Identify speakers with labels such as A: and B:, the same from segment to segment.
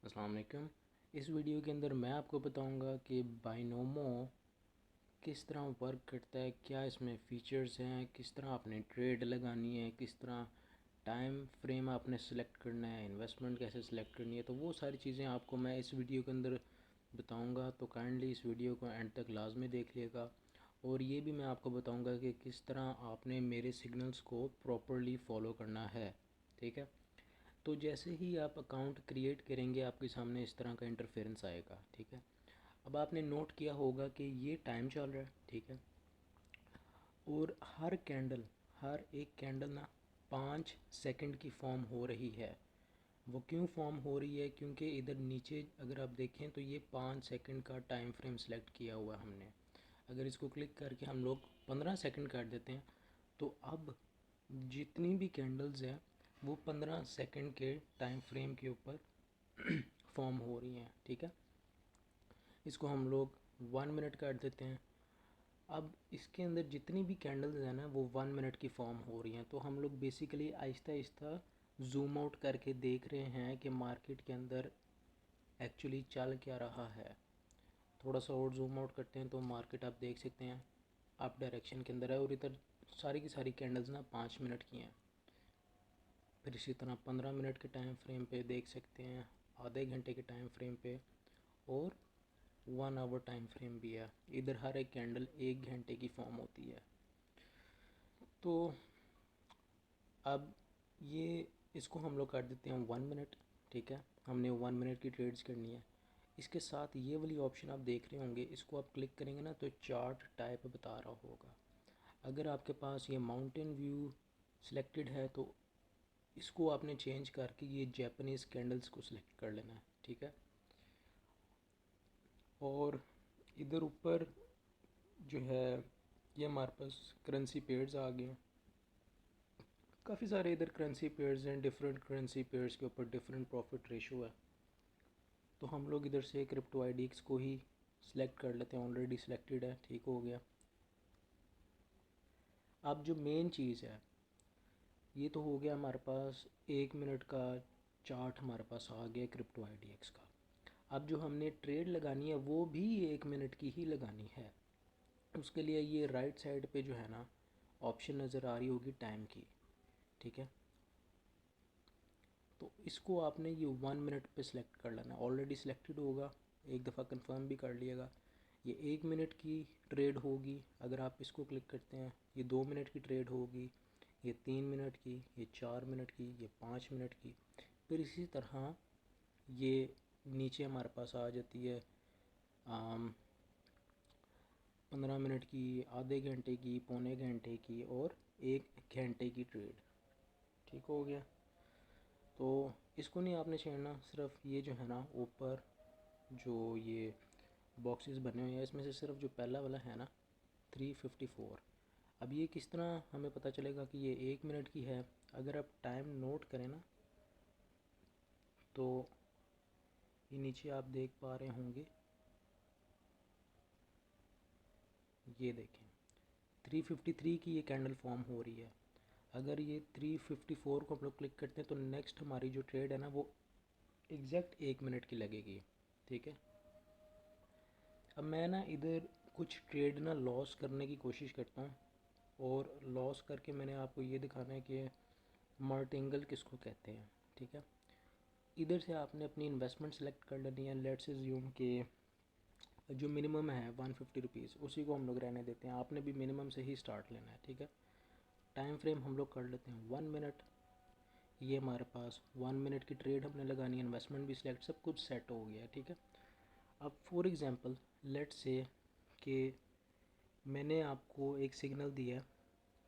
A: अस्सलाम वालेकुम। इस वीडियो के अंदर मैं आपको बताऊंगा कि बाइनोमो किस तरह वर्क करता है, क्या इसमें फ़ीचर्स हैं, किस तरह आपने ट्रेड लगानी है, किस तरह टाइम फ्रेम आपने सेलेक्ट करना है, इन्वेस्टमेंट कैसे सेलेक्ट करनी है। तो वो सारी चीज़ें आपको मैं इस वीडियो के अंदर बताऊंगा। तो काइंडली इस वीडियो को एंड तक लाजमी देख लिएगा। और ये भी मैं आपको बताऊंगा कि किस तरह आपने मेरे सिग्नल्स को प्रॉपरली फॉलो करना है। ठीक है। तो जैसे ही आप अकाउंट क्रिएट करेंगे आपके सामने इस तरह का इंटरफेरेंस आएगा। ठीक है। अब आपने नोट किया होगा कि ये टाइम चल रहा है। ठीक है। और हर एक कैंडल ना 5 सेकंड की फॉर्म हो रही है। वो क्यों फॉर्म हो रही है? क्योंकि इधर नीचे अगर आप देखें तो ये 5 सेकंड का टाइम फ्रेम सेलेक्ट किया हुआ है हमने। अगर इसको क्लिक करके हम लोग 15 सेकंड कर देते हैं तो अब जितनी भी कैंडल्स हैं वो 15 सेकंड के टाइम फ्रेम के ऊपर फॉर्म हो रही हैं। ठीक है। इसको हम लोग 1 मिनट कर देते हैं। अब इसके अंदर जितनी भी कैंडल्स हैं ना वो 1 मिनट की फॉर्म हो रही हैं। तो हम लोग basically Aahista Aahista zoom out करके देख रहे हैं कि मार्केट के अंदर एक्चुअली चल क्या रहा है। थोड़ा सा और जूम आउट करते हैं तो मार्केट आप देख सकते हैं अप डायरेक्शन के अंदर है। और इधर सारी की सारी कैंडल्स ना 5 मिनट की हैं। फिर इसी तरह 15 मिनट के टाइम फ्रेम पे देख सकते हैं, आधे घंटे के टाइम फ्रेम पे, और 1 आवर टाइम फ्रेम भी है। इधर हर एक कैंडल 1 घंटे की फॉर्म होती है। तो अब ये इसको हम लोग कर देते हैं 1 मिनट। ठीक है। हमने 1 मिनट की ट्रेड्स करनी है। इसके साथ ये वाली ऑप्शन आप देख रहे होंगे, इसको आप क्लिक करेंगे ना तो चार्ट टाइप बता रहा होगा। अगर आपके पास ये माउंटेन व्यू सिलेक्टेड है तो इसको आपने चेंज करके ये जैपनीज़ कैंडल्स को सिलेक्ट कर लेना है। ठीक है। और इधर ऊपर जो है ये हमारे पास करेंसी पेयर्स आ गए हैं। काफ़ी सारे इधर करेंसी पेयर्स हैं। डिफरेंट करेंसी पेयर्स के ऊपर डिफरेंट प्रॉफिट रेशो है। तो हम लोग इधर से क्रिप्टो आईडीएक्स को ही सिलेक्ट कर लेते हैं। ऑलरेडी सिलेक्टेड है, ठीक हो गया। अब जो मेन चीज़ है, ये तो हो गया हमारे पास 1 मिनट का चार्ट हमारे पास आ गया क्रिप्टो आईडीएक्स का। अब जो हमने ट्रेड लगानी है वो भी 1 मिनट की ही लगानी है। उसके लिए ये राइट साइड पे जो है ना ऑप्शन नज़र आ रही होगी टाइम की। ठीक है। तो इसको आपने ये 1 मिनट पे सिलेक्ट कर लेना। ऑलरेडी सिलेक्टेड होगा, एक दफ़ा कंफर्म भी कर लिएगा। ये 1 मिनट की ट्रेड होगी। अगर आप इसको क्लिक करते हैं ये 2 मिनट की ट्रेड होगी, ये 3 मिनट की, ये 4 मिनट की, ये 5 मिनट की। फिर इसी तरह ये नीचे हमारे पास आ जाती है 15 मिनट की, आधे घंटे की, पौने घंटे की, और 1 घंटे की ट्रेड। ठीक हो गया। तो इसको नहीं आपने छेड़ना, सिर्फ ये जो है ना ऊपर जो ये बॉक्सेस बने हुए हैं इसमें से सिर्फ जो पहला वाला है ना 354। अब ये किस तरह हमें पता चलेगा कि ये 1 मिनट की है? अगर आप टाइम नोट करें ना तो ये नीचे आप देख पा रहे होंगे, ये देखें 353 की ये कैंडल फॉर्म हो रही है। अगर ये 354 को हम लोग क्लिक करते हैं तो नेक्स्ट हमारी जो ट्रेड है ना वो एग्जैक्ट 1 मिनट की लगेगी। ठीक है। अब मैं ना इधर कुछ ट्रेड ना लॉस करने की कोशिश करता हूँ, और लॉस करके मैंने आपको ये दिखाना है कि मार्टिंगल किसको कहते हैं। ठीक है। इधर से आपने अपनी इन्वेस्टमेंट सेलेक्ट कर लेनी है। लेट्स अज्यूम के जो मिनिमम है 150 रुपीज़, उसी को हम लोग रहने देते हैं। आपने भी मिनिमम से ही स्टार्ट लेना है। ठीक है। टाइम फ्रेम हम लोग कर लेते हैं 1 मिनट। ये हमारे पास 1 मिनट की ट्रेड हमने लगानी है, इन्वेस्टमेंट भी सिलेक्ट, सब कुछ सेट हो गया है। ठीक है। अब फॉर एग्ज़ाम्पल लेट्स से कि मैंने आपको एक सिग्नल दिया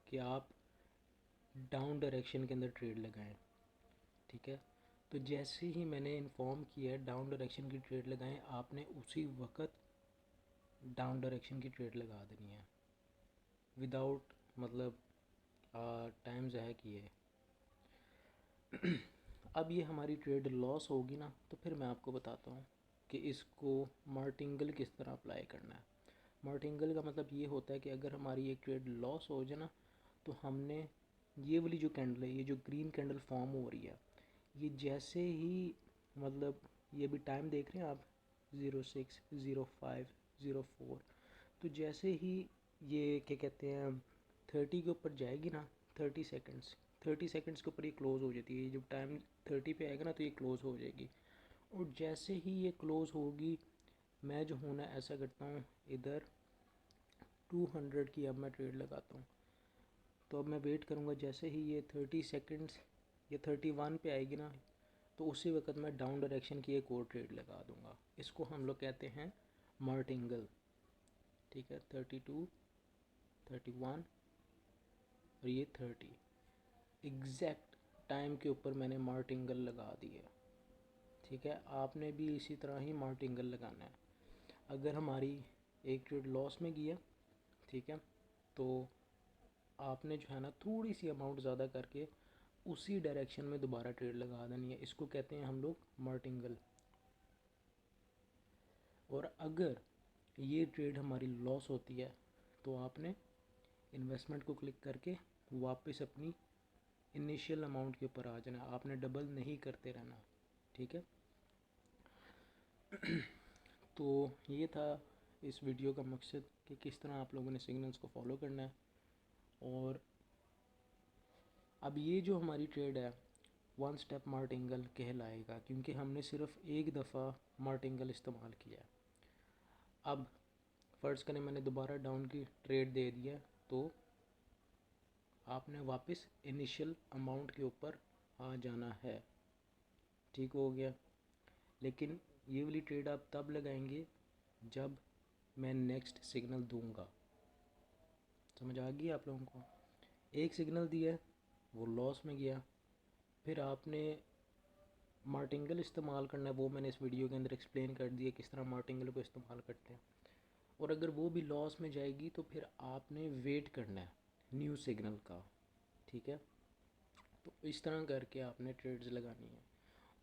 A: कि आप डाउन डायरेक्शन के अंदर ट्रेड लगाएं। ठीक है। तो जैसे ही मैंने इन्फॉर्म किया डाउन डायरेक्शन की ट्रेड लगाएं, आपने उसी वक्त डाउन डायरेक्शन की ट्रेड लगा देनी है विदाउट मतलब टाइम ज़ाया किए। अब ये हमारी ट्रेड लॉस होगी ना तो फिर मैं आपको बताता हूँ कि इसको मार्टिंगल किस तरह अप्लाई करना है। मार्टिंगल का मतलब ये होता है कि अगर हमारी एक ट्रेड लॉस हो जाए ना तो हमने ये वाली जो कैंडल है, ये जो ग्रीन कैंडल फॉर्म हो रही है, ये जैसे ही मतलब ये भी टाइम देख रहे हैं आप, 06:05:04। तो जैसे ही ये क्या कहते हैं 30 के ऊपर जाएगी ना, 30 सेकंड्स, 30 सेकंड्स के ऊपर ये क्लोज़ हो जाती है। जब टाइम 30 पे आएगा ना तो ये क्लोज़ हो जाएगी। और जैसे ही ये क्लोज़ होगी, मैं जो हूँ ना ऐसा करता हूँ, इधर 200 की अब मैं ट्रेड लगाता हूँ। तो अब मैं वेट करूँगा, जैसे ही ये 30 सेकंड्स, ये 31 पे आएगी ना, तो उसी वक्त मैं डाउन डायरेक्शन की एक और ट्रेड लगा दूँगा। इसको हम लोग कहते हैं मार्टिंगल। ठीक है, 32, 31 और ये 30 एग्जैक्ट टाइम के ऊपर मैंने मार्टिंगल लगा दिया। ठीक है, आपने भी इसी तरह ही मार्टिंगल लगाना है। अगर हमारी एक ट्रेड लॉस में गया, ठीक है, तो आपने जो है ना थोड़ी सी अमाउंट ज़्यादा करके उसी डायरेक्शन में दोबारा ट्रेड लगा देनी है। इसको कहते हैं हम लोग मार्टिंगल। और अगर ये ट्रेड हमारी लॉस होती है तो आपने इन्वेस्टमेंट को क्लिक करके वापस अपनी इनिशियल अमाउंट के ऊपर आ जाना। आपने डबल नहीं करते रहना। ठीक है। तो ये था इस वीडियो का मकसद कि किस तरह आप लोगों ने सिग्नल्स को फॉलो करना है। और अब ये जो हमारी ट्रेड है वन स्टेप मार्टिंगल कहलाएगा, क्योंकि हमने सिर्फ एक दफ़ा मार्टिंगल इस्तेमाल किया है। अब फ़र्ज़ करें मैंने दोबारा डाउन की ट्रेड दे दिया, तो आपने वापस इनिशियल अमाउंट के ऊपर आ जाना है। ठीक हो गया। लेकिन ये वाली ट्रेड आप तब लगाएंगे जब मैं नेक्स्ट सिग्नल दूंगा। समझ आ गई आप लोगों को? एक सिग्नल दिया, वो लॉस में गया, फिर आपने मार्टिंगल इस्तेमाल करना है। वो मैंने इस वीडियो के अंदर एक्सप्लेन कर दिया किस तरह मार्टिंगल को इस्तेमाल करते हैं। और अगर वो भी लॉस में जाएगी तो फिर आपने वेट करना है न्यू सिग्नल का। ठीक है। तो इस तरह करके आपने ट्रेड्स लगानी है।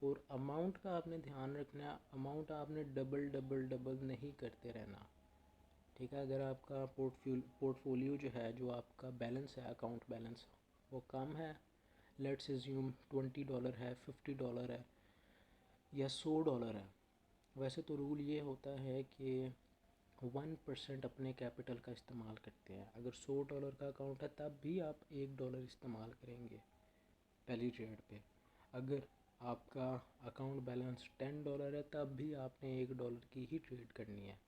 A: और अमाउंट का आपने ध्यान रखना है, अमाउंट आपने डबल डबल डबल नहीं करते रहना। ठीक है। अगर आपका पोर्टफोलियो जो है, जो आपका बैलेंस है, अकाउंट बैलेंस, वो कम है, लेट्स एज्यूम $20 है, $50 है या $100 है। वैसे तो रूल ये होता है कि 1% अपने कैपिटल का इस्तेमाल करते हैं। अगर $100 का अकाउंट है तब भी आप $1 इस्तेमाल करेंगे पहली ट्रेड पे। अगर आपका अकाउंट बैलेंस $10 है तब भी आपने $1 की ही ट्रेड करनी है।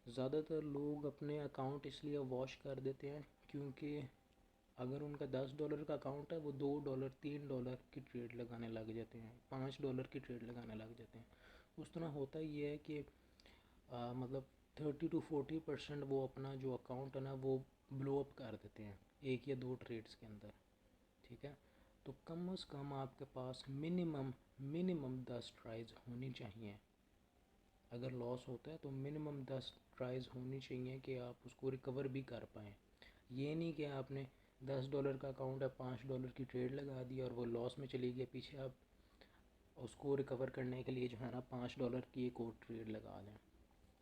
A: ज़्यादातर लोग अपने अकाउंट इसलिए वॉश कर देते हैं क्योंकि अगर उनका $10 का अकाउंट है, वो $2, $3 की ट्रेड लगाने लग जाते हैं, $5 की ट्रेड लगाने लग जाते हैं। उस तरह होता ये है कि मतलब 30 to 40% वो अपना जो अकाउंट है ना वो ब्लो अप कर देते हैं एक या दो ट्रेड्स के अंदर। ठीक है। तो कम से कम आपके पास मिनिमम मिनिमम 10 ट्राइज होनी चाहिए। अगर लॉस होता है तो मिनिमम 10 ट्राइज होनी चाहिए कि आप उसको रिकवर भी कर पाएँ। ये नहीं कि आपने $10 का अकाउंट है, $5 की ट्रेड लगा दी और वो लॉस में चली गई, पीछे आप उसको रिकवर करने के लिए जो है ना $5 की एक और ट्रेड लगा लें,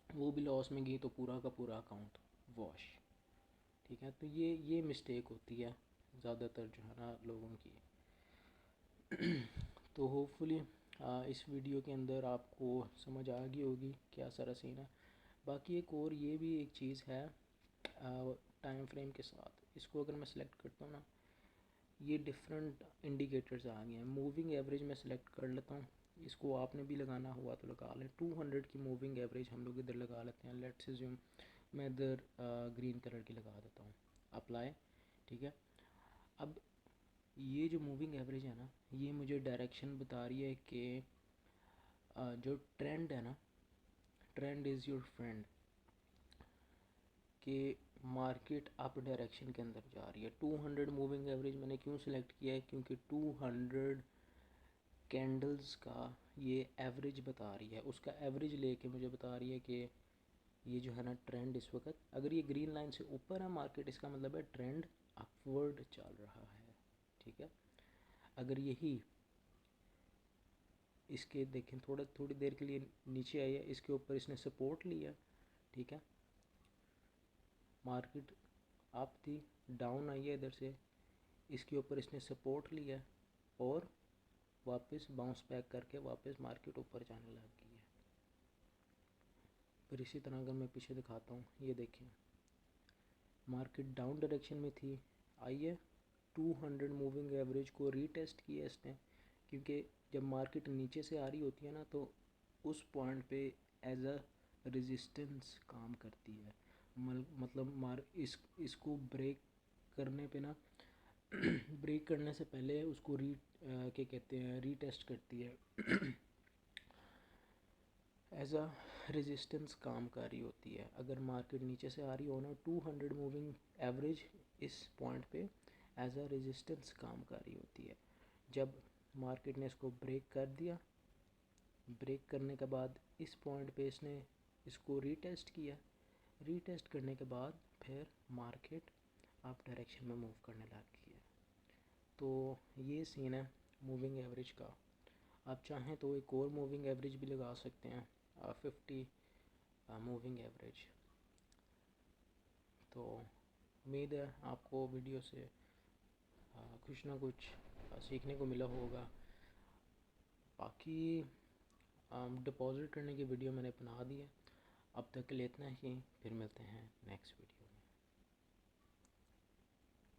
A: वो भी लॉस में गई तो पूरा का पूरा अकाउंट वॉश। ठीक है। तो ये मिस्टेक होती है ज़्यादातर जो है ना लोगों की। तो होपफुली इस वीडियो के अंदर आपको समझ आ गई होगी क्या सारा सीन है। बाकी एक और ये भी एक चीज़ है टाइम फ्रेम के साथ, इसको अगर मैं सिलेक्ट करता हूँ ना, ये डिफरेंट इंडिकेटर्स आ गए हैं। मूविंग एवरेज मैं सिलेक्ट कर लेता हूँ, इसको आपने भी लगाना हुआ तो लगा लें। 200 की मूविंग एवरेज हम लोग इधर लगा लेते हैं। लेट्स अज्यूम मैं इधर ग्रीन कलर की लगा देता हूँ, अप्लाई। ठीक है। अब ये जो मूविंग एवरेज है ना, ये मुझे डायरेक्शन बता रही है कि जो ट्रेंड है ना, ट्रेंड इज़ योर फ्रेंड, कि मार्केट अप डायरेक्शन के अंदर जा रही है। 200 मूविंग एवरेज मैंने क्यों सिलेक्ट किया है, क्योंकि 200 कैंडल्स का ये एवरेज बता रही है। उसका एवरेज लेके मुझे बता रही है कि ये जो है ना ट्रेंड इस वक्त, अगर ये ग्रीन लाइन से ऊपर है मार्केट, इसका मतलब है ट्रेंड अपवर्ड चल रहा है। ठीक है। अगर यही इसके देखें थोड़ी देर के लिए नीचे आई है, इसके ऊपर इसने सपोर्ट लिया। ठीक है। मार्केट अप थी, डाउन आई है इधर से, इसके ऊपर इसने सपोर्ट लिया और वापस बाउंस बैक करके वापस मार्केट ऊपर जाने लग गई है। फिर इसी तरह अगर मैं पीछे दिखाता हूँ, ये देखें मार्केट डाउन डायरेक्शन में थी, आई है 200 मूविंग एवरेज को रीटेस्ट किया इसने, क्योंकि जब मार्केट नीचे से आ रही होती है ना तो उस पॉइंट पे एज अ रेजिस्टेंस काम करती है। मतलब इसको ब्रेक करने पे ना ब्रेक करने से पहले उसको क्या कहते हैं, रीटेस्ट करती है एज अ रेजिस्टेंस काम कर रही होती है। अगर मार्केट नीचे से आ रही हो ना, 200 मूविंग एवरेज इस पॉइंट पे एज अ रेजिस्टेंस काम कर रही होती है। जब मार्केट ने इसको ब्रेक कर दिया, ब्रेक करने के बाद इस पॉइंट पे इसने इसको रीटेस्ट किया, रीटेस्ट करने के बाद फिर मार्केट अप डायरेक्शन में मूव करने लग गई है। तो ये सीन है मूविंग एवरेज का। आप चाहें तो एक और मूविंग एवरेज भी लगा सकते हैं, 50 मूविंग एवरेज। तो उम्मीद है आपको वीडियो से कुछ ना कुछ सीखने को मिला होगा। बाकी डिपॉज़िट करने की वीडियो मैंने बना दी है। अब तक के लिए इतना ही, फिर मिलते हैं नेक्स्ट वीडियो।